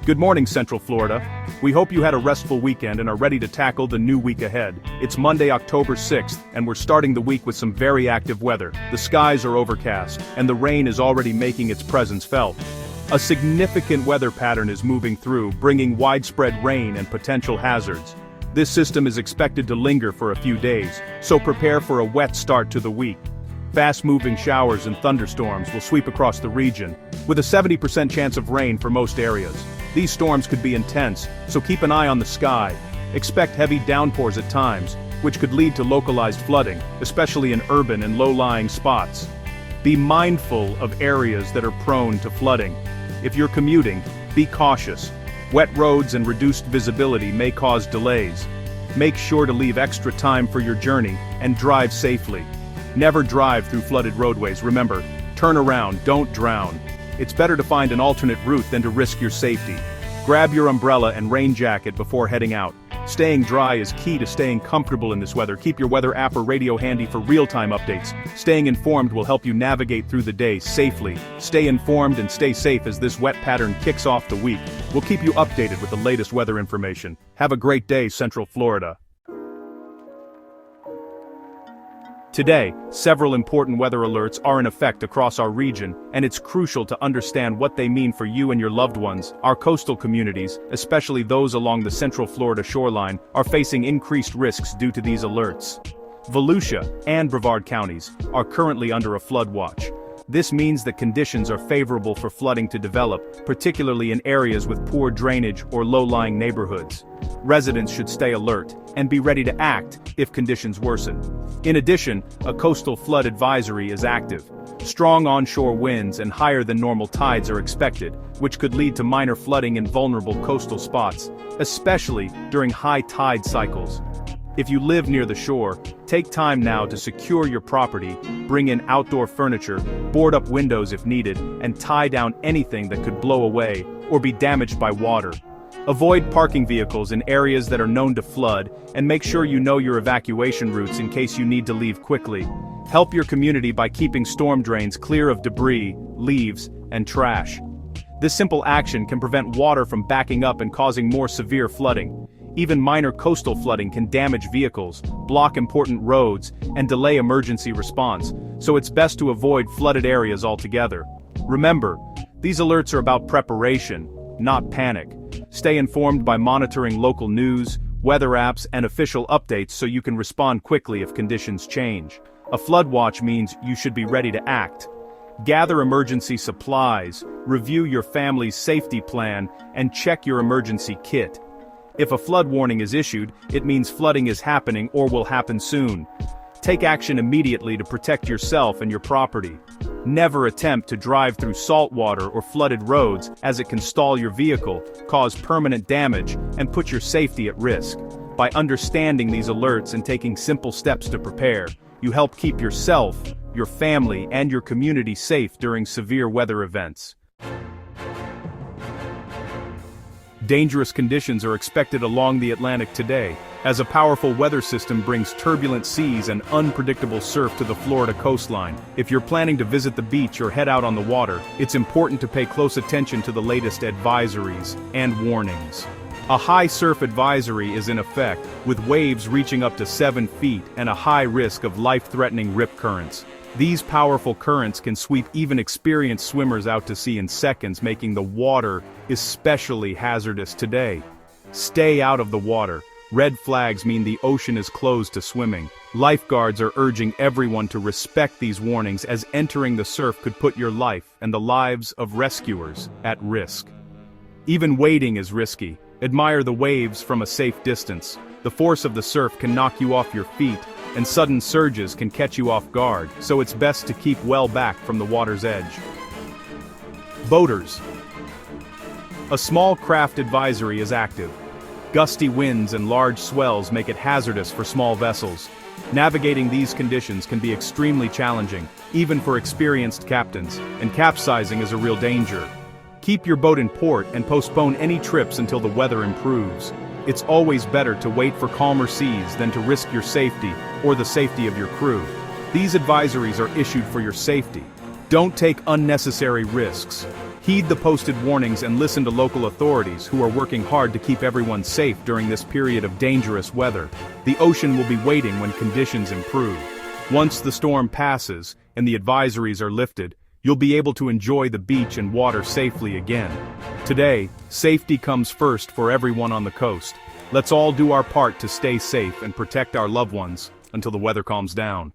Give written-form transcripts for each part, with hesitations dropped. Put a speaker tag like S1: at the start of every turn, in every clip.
S1: Good morning, Central Florida. We hope you had a restful weekend and are ready to tackle the new week ahead. It's Monday, October 6th, and we're starting the week with some very active weather. The skies are overcast, and the rain is already making its presence felt. A significant weather pattern is moving through, bringing widespread rain and potential hazards. This system is expected to linger for a few days, so prepare for a wet start to the week. Fast-moving showers and thunderstorms will sweep across the region, with a 70% chance of rain for most areas. These storms could be intense, so keep an eye on the sky. Expect heavy downpours at times, which could lead to localized flooding, especially in urban and low-lying spots. Be mindful of areas that are prone to flooding. If you're commuting, be cautious. Wet roads and reduced visibility may cause delays. Make sure to leave extra time for your journey and drive safely. Never drive through flooded roadways. Remember, turn around, don't drown. It's better to find an alternate route than to risk your safety. Grab your umbrella and rain jacket before heading out. Staying dry is key to staying comfortable in this weather. Keep your weather app or radio handy for real-time updates. Staying informed will help you navigate through the day safely. Stay informed and stay safe as this wet pattern kicks off the week. We'll keep you updated with the latest weather information. Have a great day, Central Florida. Today, several important weather alerts are in effect across our region, and it's crucial to understand what they mean for you and your loved ones. Our coastal communities, especially those along the Central Florida shoreline, are facing increased risks due to these alerts. Volusia and Brevard counties are currently under a flood watch. This means that conditions are favorable for flooding to develop, particularly in areas with poor drainage or low-lying neighborhoods. Residents should stay alert and be ready to act if conditions worsen. In addition, a coastal flood advisory is active. Strong onshore winds and higher than normal tides are expected, which could lead to minor flooding in vulnerable coastal spots, especially during high tide cycles. If you live near the shore, take time now to secure your property, bring in outdoor furniture, board up windows if needed, and tie down anything that could blow away or be damaged by water. Avoid parking vehicles in areas that are known to flood, and make sure you know your evacuation routes in case you need to leave quickly. Help your community by keeping storm drains clear of debris, leaves, and trash. This simple action can prevent water from backing up and causing more severe flooding. Even minor coastal flooding can damage vehicles, block important roads, and delay emergency response, so it's best to avoid flooded areas altogether. Remember, these alerts are about preparation, not panic. Stay informed by monitoring local news, weather apps, and official updates so you can respond quickly if conditions change. A flood watch means you should be ready to act. Gather emergency supplies, review your family's safety plan, and check your emergency kit. If a flood warning is issued, it means flooding is happening or will happen soon. Take action immediately to protect yourself and your property. Never attempt to drive through salt water or flooded roads, as it can stall your vehicle, cause permanent damage, and put your safety at risk. By understanding these alerts and taking simple steps to prepare, you help keep yourself, your family, and your community safe during severe weather events. Dangerous conditions are expected along the Atlantic today, as a powerful weather system brings turbulent seas and unpredictable surf to the Florida coastline. If you're planning to visit the beach or head out on the water, it's important to pay close attention to the latest advisories and warnings. A high surf advisory is in effect, with waves reaching up to 7 feet and a high risk of life-threatening rip currents. These powerful currents can sweep even experienced swimmers out to sea in seconds, making the water especially hazardous today. Stay out of the water. Red flags mean the ocean is closed to swimming. Lifeguards are urging everyone to respect these warnings, as entering the surf could put your life and the lives of rescuers at risk. Even wading is risky. Admire the waves from a safe distance. The force of the surf can knock you off your feet, and sudden surges can catch you off guard, so it's best to keep well back from the water's edge. Boaters. A small craft advisory is active. Gusty winds and large swells make it hazardous for small vessels. Navigating these conditions can be extremely challenging, even for experienced captains, and capsizing is a real danger. Keep your boat in port and postpone any trips until the weather improves. It's always better to wait for calmer seas than to risk your safety or the safety of your crew. These advisories are issued for your safety. Don't take unnecessary risks. Heed the posted warnings and listen to local authorities who are working hard to keep everyone safe during this period of dangerous weather. The ocean will be waiting when conditions improve. Once the storm passes and the advisories are lifted, you'll be able to enjoy the beach and water safely again. Today, safety comes first for everyone on the coast. Let's all do our part to stay safe and protect our loved ones until the weather calms down.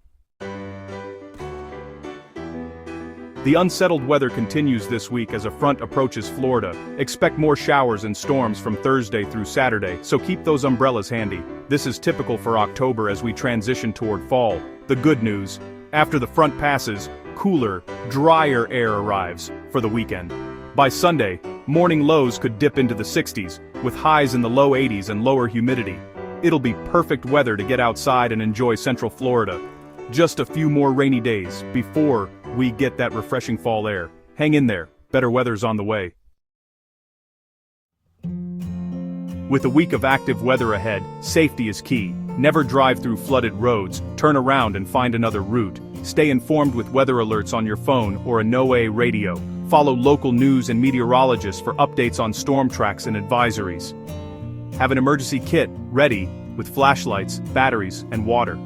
S1: The unsettled weather continues this week as a front approaches Florida. Expect more showers and storms from Thursday through Saturday, so keep those umbrellas handy. This is typical for October as we transition toward fall. The good news: after the front passes, cooler, drier air arrives for the weekend. By Sunday, morning lows could dip into the 60s, with highs in the low 80s and lower humidity. It'll be perfect weather to get outside and enjoy Central Florida. Just a few more rainy days before we get that refreshing fall air. Hang in there, better weather's on the way. With a week of active weather ahead, safety is key. Never drive through flooded roads, turn around and find another route. Stay informed with weather alerts on your phone or a NOAA radio. Follow local news and meteorologists for updates on storm tracks and advisories. Have an emergency kit ready with flashlights, batteries, and water.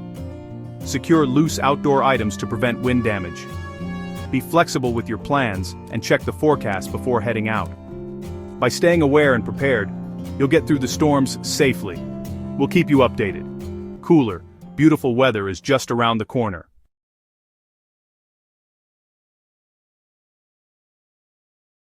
S1: Secure loose outdoor items to prevent wind damage. Be flexible with your plans and check the forecast before heading out. By staying aware and prepared, you'll get through the storms safely. We'll keep you updated. Cooler, beautiful weather is just around the corner.